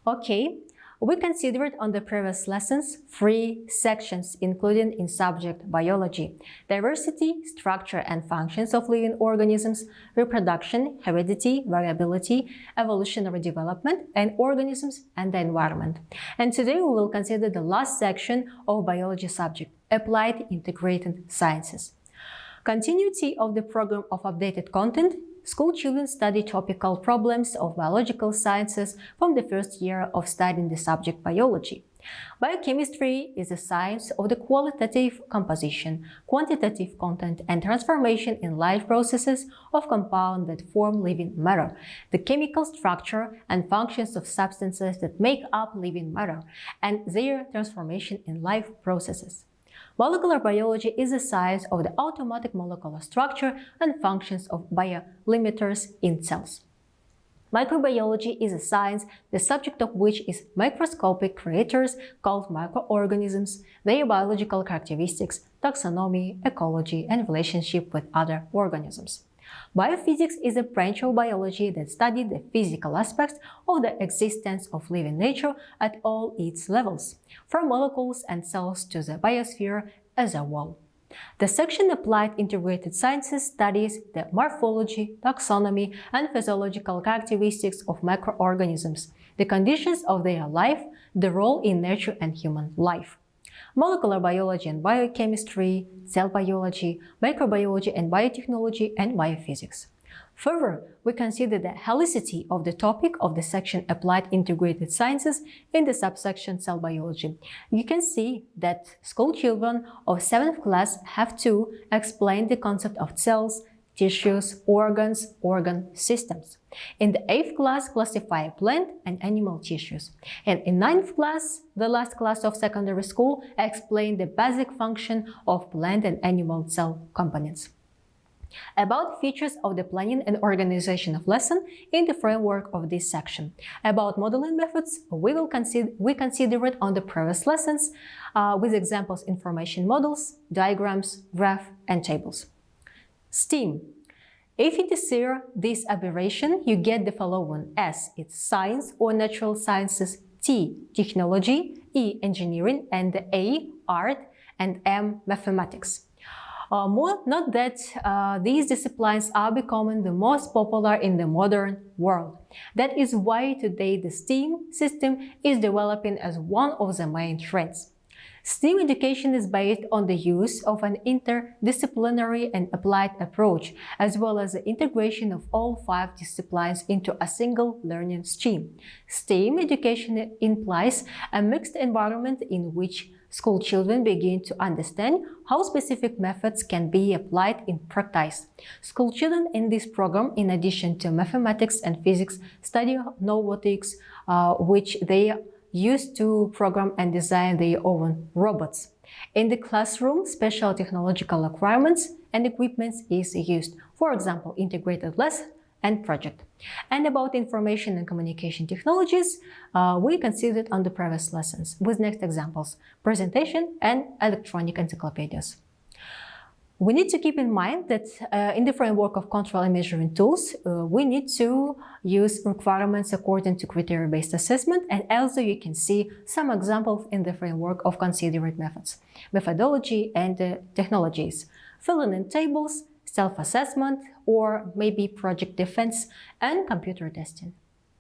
Okay, we considered on the previous lessons 3 sections, including in subject biology: diversity, structure and functions of living organisms, reproduction, heredity, variability, evolutionary development, and organisms and the environment. And today we will consider the last section of biology subject, applied integrated sciences. Continuity of the program of updated content. School children study topical problems of biological sciences from the first year of studying the subject biology. Biochemistry is the science of the qualitative composition, quantitative content, and transformation in life processes of compounds that form living matter, the chemical structure and functions of substances that make up living matter, and their transformation in life processes. Molecular biology is the science of the automatic molecular structure and functions of biolimiters in cells. Microbiology is a science, the subject of which is microscopic creatures called microorganisms, their biological characteristics, taxonomy, ecology, and relationship with other organisms. Biophysics is a branch of biology that studies the physical aspects of the existence of living nature at all its levels, from molecules and cells to the biosphere as a whole. The section Applied Integrated Sciences studies the morphology, taxonomy, and physiological characteristics of microorganisms, the conditions of their life, the role in nature and human life. Molecular biology and biochemistry, cell biology, microbiology and biotechnology, and biophysics. Further, we consider the helicity of the topic of the section Applied Integrated Sciences in the subsection Cell Biology. You can see that school children of 7th class have to explain the concept of cells, tissues, organs, organ systems. In the 8th class, classify plant and animal tissues. And in 9th class, the last class of secondary school, explain the basic function of plant and animal cell components. About features of the planning and organization of lesson in the framework of this section. About modeling methods, we consider it on the previous lessons with examples information models, diagrams, graph, and tables. STEAM. If you desire this abbreviation, you get the following: S, it's science or natural sciences, T, technology, E, engineering, and A, art, and M, mathematics. Note that these disciplines are becoming the most popular in the modern world. That is why today the STEAM system is developing as one of the main trends. STEAM education is based on the use of an interdisciplinary and applied approach, as well as the integration of all 5 disciplines into a single learning stream. STEAM education implies a mixed environment in which school children begin to understand how specific methods can be applied in practice. School children in this program, in addition to mathematics and physics, study robotics, which they use to program and design their own robots. In the classroom, special technological requirements and equipment is used, for example, integrated lesson and project. And about information and communication technologies, we considered on the previous lessons with next examples: presentation and electronic encyclopedias. We need to keep in mind that in the framework of control and measuring tools, we need to use requirements according to criteria-based assessment, and also you can see some examples in the framework of considered methods, methodology, and technologies, filling in tables, self-assessment, or maybe project defense and computer testing.